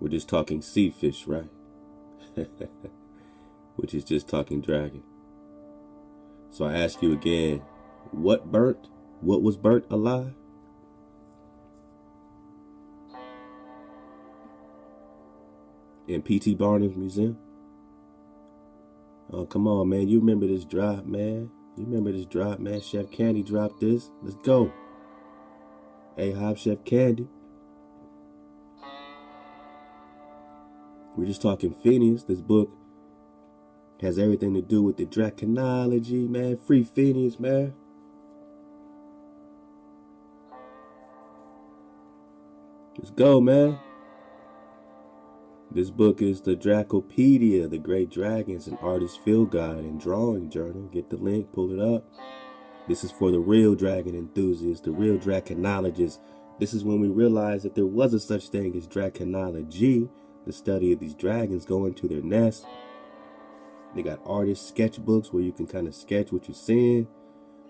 We're just talking sea fish, right? Which is just talking dragon. So I ask you again, what burnt? What was burnt alive? In P.T. Barnum's museum? Oh, come on, man. You remember this drop, man. You remember this drop, man. Chef Candy dropped this. Let's go. A-Hop Chef Candy. We're just talking Phineas. This book has everything to do with the Dragonology, man. Free Phineas, man. Let's go, man. This book is the Dragopedia, the Great Dragons, an artist field guide and drawing journal. Get the link, pull it up. This is for the real dragon enthusiasts, the real dragonologists. This is when we realized that there was a such thing as dragonology, the study of these dragons going to their nest. They got artist sketchbooks where you can kind of sketch what you're seeing.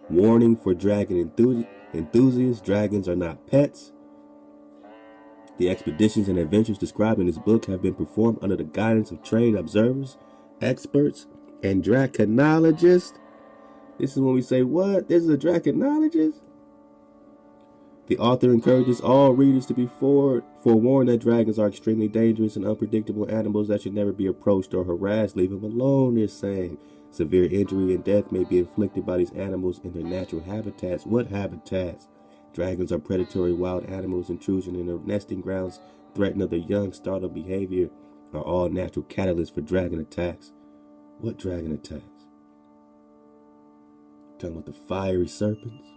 Warning for dragon enthusiasts, dragons are not pets. The expeditions and adventures described in this book have been performed under the guidance of trained observers, experts, and dragonologists. This is when we say, what? This is a dragonologist? The author encourages all readers to be forewarned that dragons are extremely dangerous and unpredictable animals that should never be approached or harassed. Leave them alone, they're saying. Severe injury and death may be inflicted by these animals in their natural habitats. What habitats? Dragons are predatory wild animals. Intrusion in their nesting grounds, threat of their young, startled behavior are all natural catalysts for dragon attacks. What dragon attacks? Talking about the fiery serpents?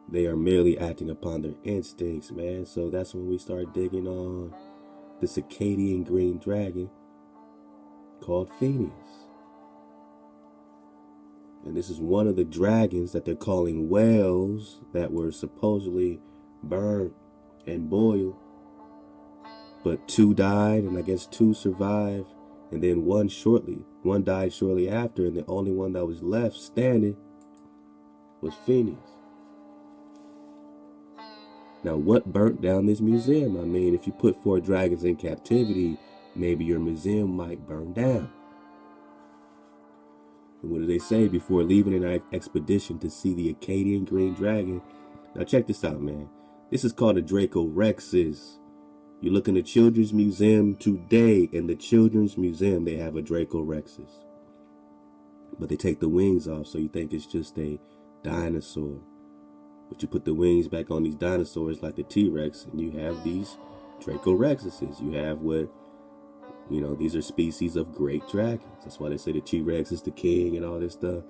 They are merely acting upon their instincts, man. So that's when we start digging on the Circadian green dragon called Phineas. And this is one of the dragons that they're calling whales that were supposedly burned and boiled. But 2 died, and I guess 2 survived. And then one died shortly after, and the only one that was left standing was Phineas. Now, what burnt down this museum? I mean, if you put 4 dragons in captivity, maybe your museum might burn down. And what do they say before leaving an expedition to see the Acadian green dragon? Now, check this out, man. This is called a Dracorexis. You look in the Children's Museum today, in the Children's Museum, they have a Dracorexis. But they take the wings off, so you think it's just a dinosaur. But you put the wings back on these dinosaurs like the T-Rex, and you have these Dracorexises. You have what, these are species of great dragons. That's why they say the T-Rex is the king and all this stuff.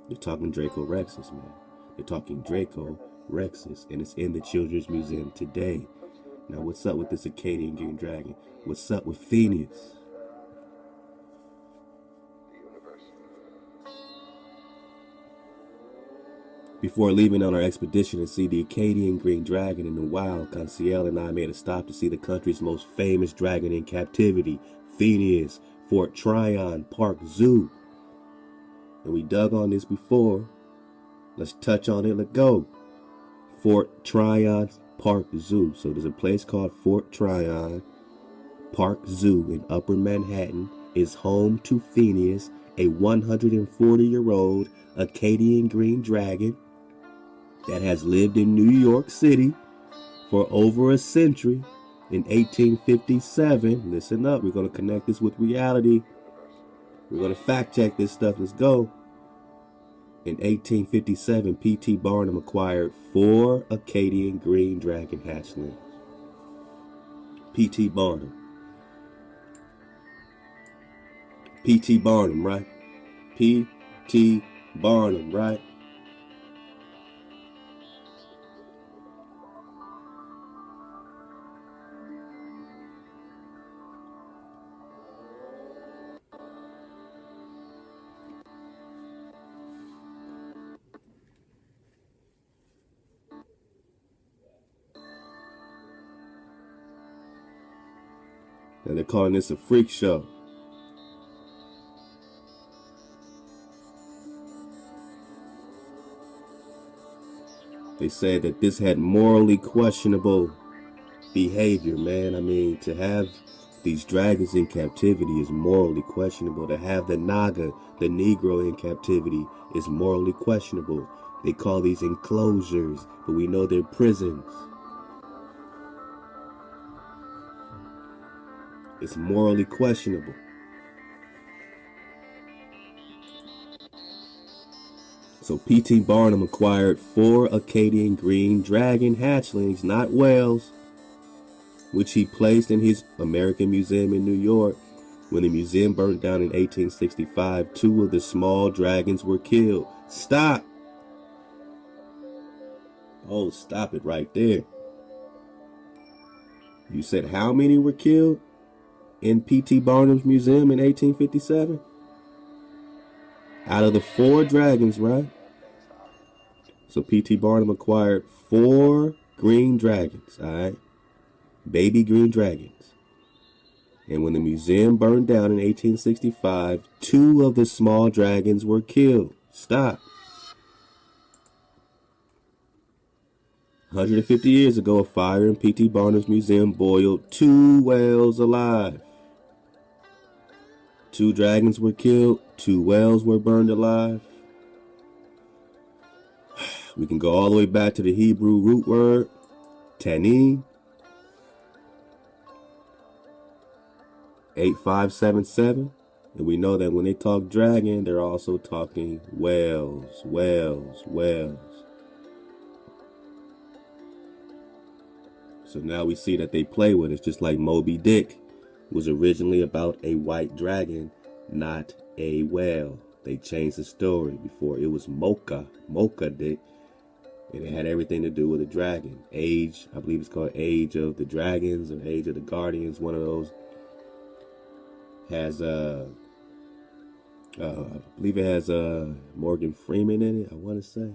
They're talking Dracorexis, man. They're talking Dracorexis, and it's in the Children's Museum today. Now, what's up with this Acadian green dragon? What's up with Phineas? Before leaving on our expedition to see the Acadian green dragon in the wild, Conseil and I made a stop to see the country's most famous dragon in captivity, Phineas, Fort Tryon Park Zoo. And we dug on this before. Let's touch on it. Let's go. Fort Tryon Park Zoo. So there's a place called Fort Tryon Park Zoo in Upper Manhattan. Is home to Phineas, a 140-year-old Acadian green dragon that has lived in New York City for over a century. In 1857, listen up, we're going to connect this with reality. We're going to fact check this stuff. Let's go. In 1857, P.T. Barnum acquired 4 Acadian green dragon hatchlings. P.T. Barnum. P.T. Barnum, right? P.T. Barnum, right? And they're calling this a freak show. They said that this had morally questionable behavior, man. I mean, to have these dragons in captivity is morally questionable. To have the Naga, the Negro, in captivity is morally questionable. They call these enclosures, but we know they're prisons. It's morally questionable. So P.T. Barnum acquired 4 Acadian green dragon hatchlings, not whales, which he placed in his American Museum in New York. When the museum burned down in 1865, 2 of the small dragons were killed. Stop! Oh, stop it right there. You said how many were killed in P.T. Barnum's museum in 1857? Out of the 4 dragons, right? So P.T. Barnum acquired 4 green dragons, all right? Baby green dragons. And when the museum burned down in 1865, 2 of the small dragons were killed. Stop. 150 years ago, a fire in P.T. Barnum's museum boiled 2 whales alive. 2 dragons were killed, 2 whales were burned alive. We can go all the way back to the Hebrew root word, tanin, 8577. And we know that when they talk dragon, they're also talking whales, whales, whales. So now we see that they play with it, just like Moby Dick was originally about a white dragon, not a whale. They changed the story. Before it was Mocha Dick, and it had everything to do with a dragon. Age, I believe it's called Age of the Dragons or Age of the Guardians. One of those has I believe it has Morgan Freeman in it, I want to say.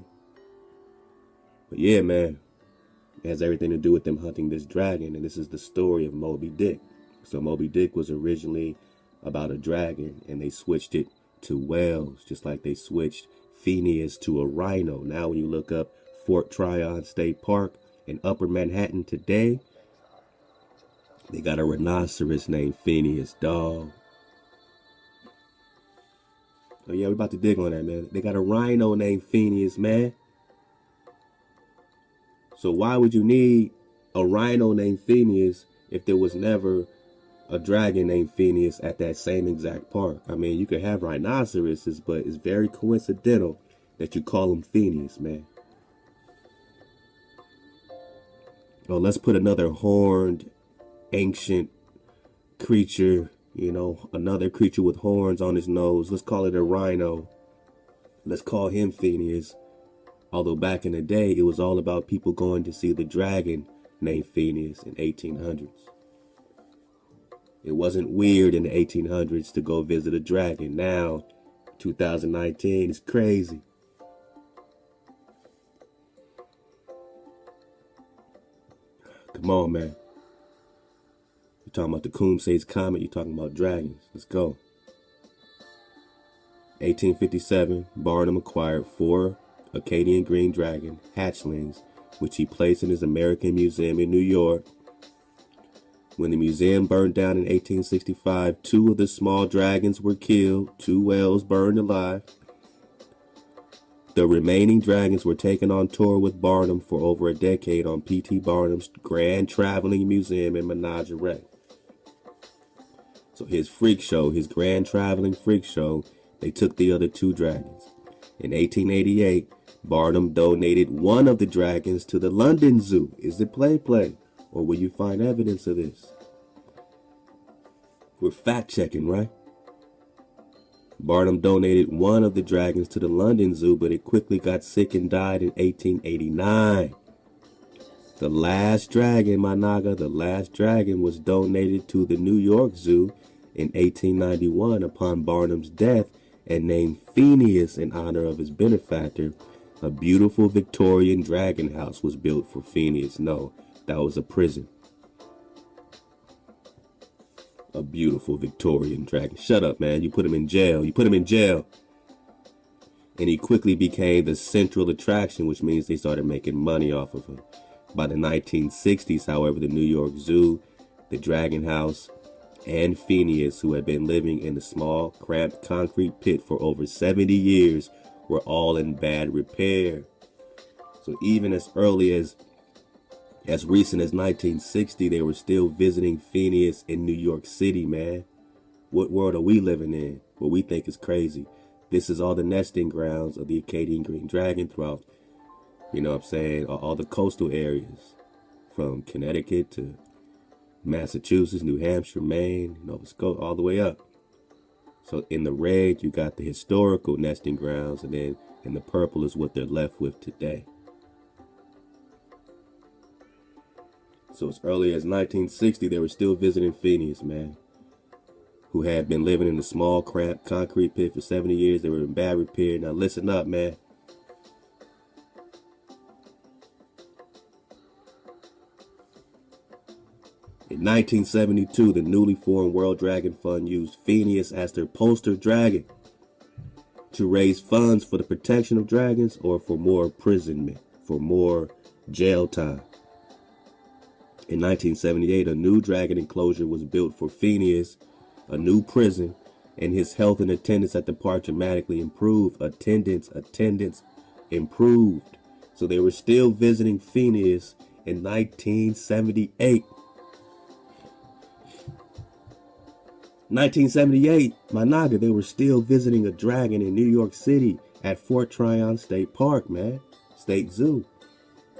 But yeah, man, it has everything to do with them hunting this dragon, and this is the story of Moby Dick. So Moby Dick was originally about a dragon, and they switched it to whales, just like they switched Phineas to a rhino. Now when you look up Fort Tryon State Park in Upper Manhattan today, they got a rhinoceros named Phineas, dog. Oh yeah, we're about to dig on that, man. They got a rhino named Phineas, man. So why would you need a rhino named Phineas if there was never a dragon named Phineas at that same exact park? I mean, you could have rhinoceroses, but it's very coincidental that you call him Phineas, man. Oh, let's put another horned, ancient creature, another creature with horns on his nose. Let's call it a rhino. Let's call him Phineas. Although back in the day, it was all about people going to see the dragon named Phineas in 1800s. It wasn't weird in the 1800s to go visit a dragon. Now, 2019, it's crazy. Come on, man. You're talking about the Kumse's Comet. You're talking about dragons. Let's go. 1857, Barnum acquired 4 Acadian green dragon hatchlings, which he placed in his American Museum in New York. When the museum burned down in 1865, 2 of the small dragons were killed, 2 whales burned alive. The remaining dragons were taken on tour with Barnum for over a decade on P.T. Barnum's Grand Traveling Museum in Menagerie. So his freak show, his Grand Traveling Freak Show, they took the other 2 dragons. In 1888, Barnum donated 1 of the dragons to the London Zoo. Is it play? Or will you find evidence of this? We're fact checking, right? Barnum donated 1 of the dragons to the London Zoo, but it quickly got sick and died in 1889. The last dragon, my naga, the last dragon was donated to the New York Zoo in 1891 upon Barnum's death and named Phineas in honor of his benefactor. A beautiful Victorian dragon house was built for Phineas. No, that was a prison. A beautiful Victorian dragon. Shut up, man. You put him in jail. And he quickly became the central attraction, which means they started making money off of him. By the 1960s, however, the New York Zoo, the Dragon House, and Phineas, who had been living in the small, cramped concrete pit for over 70 years, were all in bad repair. So even as early as recent as 1960, they were still visiting Phineas in New York City, man. What world are we living in? What we think is crazy. This is all the nesting grounds of the Acadian green dragon throughout, you know what I'm saying, all the coastal areas, from Connecticut to Massachusetts, New Hampshire, Maine, Nova Scotia, all the way up. So in the red, you got the historical nesting grounds, and then in the purple is what they're left with today. So as early as 1960, they were still visiting Phineas, man, who had been living in a small, cramped concrete pit for 70 years. They were in bad repair. Now listen up, man. In 1972, the newly formed World Dragon Fund used Phineas as their poster dragon to raise funds for the protection of dragons or for more imprisonment, for more jail time. In 1978, a new dragon enclosure was built for Phineas, a new prison, and his health and attendance at the park dramatically improved. Attendance improved. So they were still visiting Phineas in 1978. 1978, my naga, they were still visiting a dragon in New York City at Fort Tryon State Park, man. State Zoo.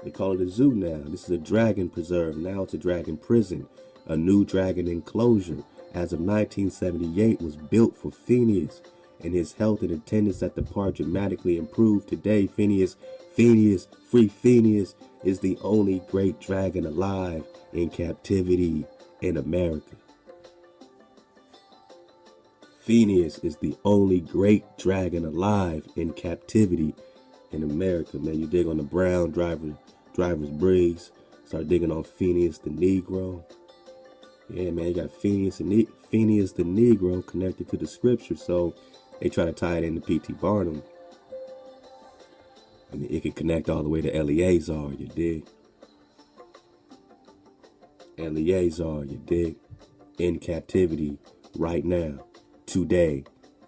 They call it a zoo now. This is a dragon preserve. Now it's a dragon prison. A new dragon enclosure, as of 1978, was built for Phineas, and his health and attendance at the park dramatically improved. Today, Phineas, free Phineas, is the only great dragon alive in captivity in America. Phineas is the only great dragon alive in captivity in America, man. You dig on the brown driver's breeze. Start digging on Phineas the Negro. Yeah, man, you got Phineas the Negro connected to the scripture, so they try to tie it into P.T. Barnum. I mean, it can connect all the way to Eleazar, you dig? Eleazar, you dig? In captivity right now. Today,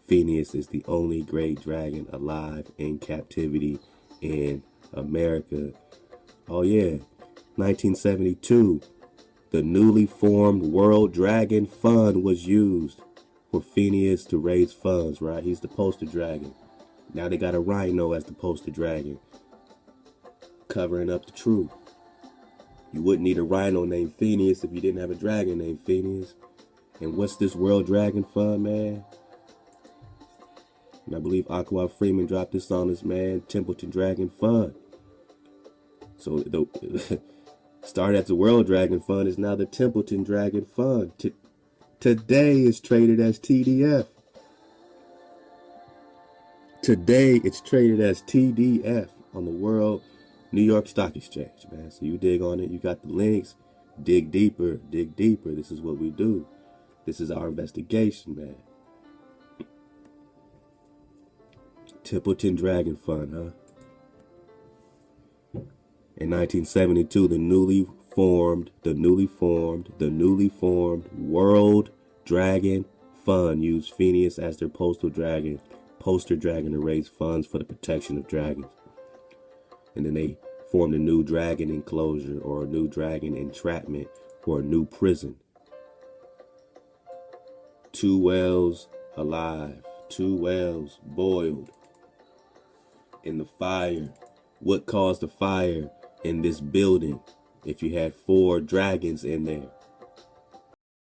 Phineas is the only great dragon alive in captivity in America. Oh yeah, 1972, the newly formed World Dragon Fund was used for Phineas to raise funds, right? He's the poster dragon. Now they got a rhino as the poster dragon, covering up the truth. You wouldn't need a rhino named Phineas if you didn't have a dragon named Phineas. And what's this World Dragon Fund, man? And I believe Aqua Freeman dropped this on us, man. Templeton Dragon Fund. So the started as the World Dragon Fund is now the Templeton Dragon Fund. Today it's traded as TDF. Today it's traded as TDF on the World New York Stock Exchange, man. So you dig on it. You got the links. Dig deeper. Dig deeper. This is what we do. This is our investigation, man. Templeton Dragon Fund, huh? In 1972, the newly formed World Dragon Fund used Phineas as their poster dragon to raise funds for the protection of dragons. And then they formed a new dragon enclosure or a new dragon entrapment for a new prison. 2 whales alive, 2 whales boiled in the fire. What caused the fire in this building if you had 4 dragons in there?